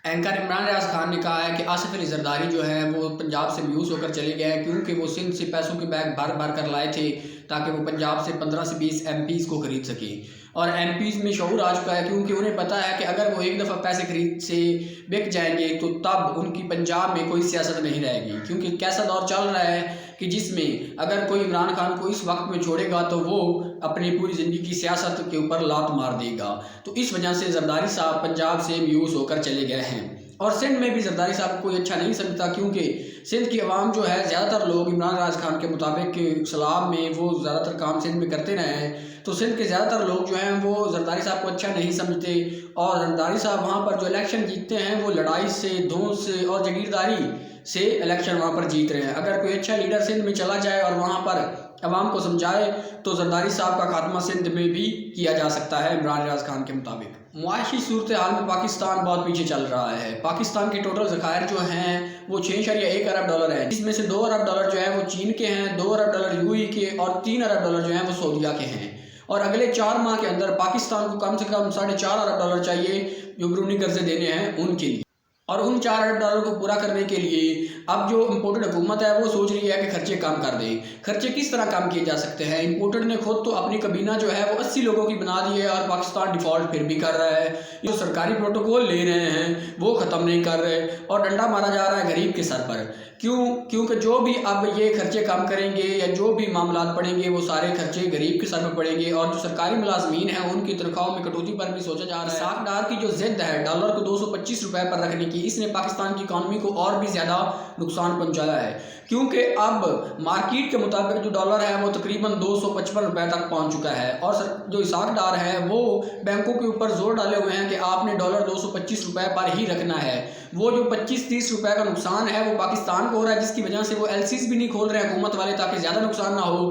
Anchor Imran ریاض خان نے کہا ہے کہ آصف علی زرداری جو ہے وہ پنجاب سے میوس ہو کر چلے گئے ہیں کیونکہ وہ سندھ سے پیسوں کے بیگ بھر بھر کر لائے تھے تاکہ وہ پنجاب سے 15 سے 20 ایم پیز کو خرید سکیں، اور ایم پیز میں شعور آ چکا ہے کیونکہ انہیں پتہ ہے کہ اگر وہ ایک دفعہ پیسے خرید سے بک جائیں گے تو تب ان کی پنجاب میں کوئی سیاست نہیں رہے گی، کیونکہ کیسا دور چل رہا ہے کہ جس میں اگر کوئی عمران خان کو اس وقت میں چھوڑے گا تو وہ اپنی پوری زندگی کی سیاست کے اوپر لات مار دے گا۔ تو اس وجہ سے زرداری صاحب پنجاب سے میوس ہو کر چلے گئے ہیں، اور سندھ میں بھی زرداری صاحب کو کوئی اچھا نہیں سمجھتا کیونکہ سندھ کی عوام جو ہے زیادہ تر لوگ عمران ریاض خان کے مطابق سلام میں وہ زیادہ تر کام سندھ میں کرتے رہے ہیں، تو سندھ کے زیادہ تر لوگ جو ہیں وہ زرداری صاحب کو اچھا نہیں سمجھتے، اور زرداری صاحب وہاں پر جو الیکشن جیتتے ہیں وہ لڑائی سے، دھونس سے اور جگیرداری سے الیکشن وہاں پر جیت رہے ہیں۔ اگر کوئی اچھا لیڈر سندھ میں چلا جائے اور وہاں پر عوام کو سمجھائے تو زرداری صاحب کا خاتمہ سندھ میں بھی کیا جا سکتا ہے عمران ریاض خان کے مطابق۔ معاشی صورتحال میں پاکستان بہت پیچھے چل رہا ہے۔ پاکستان کے ٹوٹل ذخائر جو ہیں وہ 6.1 ارب ڈالر ہیں، جس میں سے 2 ارب ڈالر جو ہیں وہ چین کے ہیں، 2 ارب ڈالر یو ای کے اور 3 ارب ڈالر جو ہیں وہ سعودیہ کے ہیں، اور اگلے 4 ماہ کے اندر پاکستان کو کم سے کم 4.5 ارب ڈالر چاہیے جو بیرونی قرضے دینے ہیں ان کے لیے، اور ان 4 ارب ڈالر کو پورا کرنے کے لیے اب جو امپورٹڈ حکومت ہے وہ سوچ رہی ہے کہ خرچے کم کر دے۔ خرچے کس طرح کم کیے جا سکتے ہیں؟ امپورٹڈ نے خود تو اپنی کابینہ جو ہے وہ 80 لوگوں کی بنا دی ہے، اور پاکستان ڈیفالٹ پھر بھی کر رہا ہے، جو سرکاری پروٹوکول لے رہے ہیں وہ ختم نہیں کر رہے، اور ڈنڈا مارا جا رہا ہے غریب کے سر پر۔ کیونکہ جو بھی اب یہ خرچے کم کریں گے یا جو بھی معاملات پڑیں گے وہ سارے خرچے غریب کے سر پر پڑیں گے، اور جو سرکاری ملازمین ہیں ان کی تنخواہوں میں کٹوتی پر بھی سوچا جا رہا ہے۔ اسحاق ڈار کی جو ضد ہے ڈالر کو 225 روپے پر رکھنے کی، اس نے پاکستان کی اکانومی کو اور بھی زیادہ نقصان پہنچایا ہے، کیونکہ اب مارکیٹ کے مطابق جو ڈالر ہے وہ تقریباً 255 روپے تک پہنچ چکا ہے، اور جو اسحاق ڈار ہے وہ بینکوں کے اوپر زور ڈالے ہوئے ہیں کہ آپ نے ڈالر 225 روپے پر ہی رکھنا ہے۔ وہ جو 25-30 روپے کا نقصان ہے وہ پاکستان کو ہو رہا ہے، جس کی وجہ سے وہ ایل سیز بھی نہیں کھول رہے ہیں حکومت والے تاکہ زیادہ نقصان نہ ہو،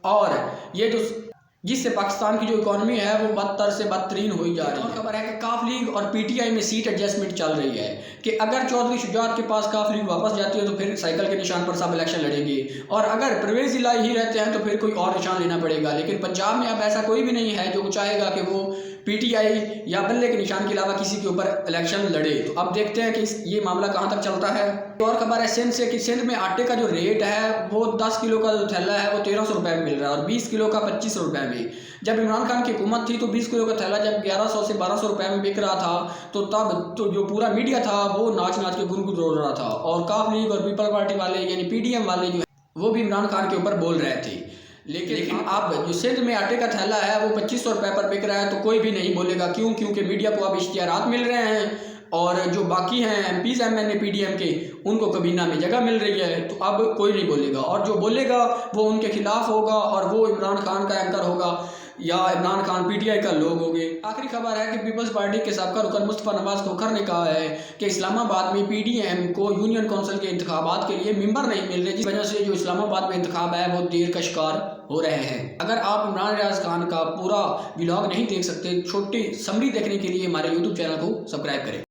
اور یہ جس سے پاکستان کی جو اکانومی ہے وہ بدتر سے بدترین ہوئی جا رہی ہے۔ خبر ہے کہ کاف لیگ اور پی ٹی آئی میں سیٹ ایڈجسٹمنٹ چل رہی ہے کہ اگر چودھری شجاعت کے پاس کاف لیگ واپس جاتی ہے تو پھر سائیکل کے نشان پر سب الیکشن لڑیں گے، اور اگر پرویز الہی ہی رہتے ہیں تو پھر کوئی اور نشان لینا پڑے گا، لیکن پنجاب میں اب ایسا کوئی بھی نہیں ہے جو چاہے گا کہ وہ پی ٹی آئی یا بلے کے نشان کے علاوہ کسی کے اوپر الیکشن لڑے۔ تو اب دیکھتے ہیں کہ یہ معاملہ کہاں تک چلتا ہے۔ اور خبر ہے سندھ سے کہ سندھ میں آٹے کا جو ریٹ ہے وہ 10 کلو کا جو تھیلا ہے وہ 1300 روپے میں مل رہا ہے، اور 20 کلو کا 2500 روپے میں۔ جب عمران خان کی حکومت تھی تو 20 کلو کا تھیلا جب 1100 سے 1200 روپے میں بک رہا تھا تو تب تو جو پورا میڈیا تھا وہ ناچ ناچ کے گنگن روڑ رہا تھا، اور کاف لیگ اور پیپل پارٹی والے یعنی پی ڈی ایم والے جو ہیں وہ بھی عمران خان کے اوپر بول رہے تھے، لیکن اب جو سندھ میں آٹے کا تھیلا ہے وہ 2500 روپے پر بک رہا ہے تو کوئی بھی نہیں بولے گا، کیونکہ میڈیا کو اب اشتہارات مل رہے ہیں، اور جو باقی ہیں ایم پیز ایم این اے پی ڈی ایم کے ان کو کابینہ میں جگہ مل رہی ہے، تو اب کوئی نہیں بولے گا، اور جو بولے گا وہ ان کے خلاف ہوگا، اور وہ عمران خان کا اینکر ہوگا یا Imran Khan P T I کا لوگ ہوں گے۔ آخری خبر ہے کہ پیپلز پارٹی کے سابقہ رکن مصطفیٰ نواز کھوکھر نے کہا ہے کہ اسلام آباد میں پی ڈی ایم کو یونین کونسل کے انتخابات کے لیے ممبر نہیں مل رہے، جس وجہ سے جو اسلام آباد میں انتخاب ہے وہ دیر کا شکار ہو رہے ہیں۔ اگر آپ عمران ریاض خان کا پورا ولاگ نہیں دیکھ سکتے، چھوٹی سمری دیکھنے کے لیے ہمارے یوٹیوب چینل کو سبسکرائب کریں۔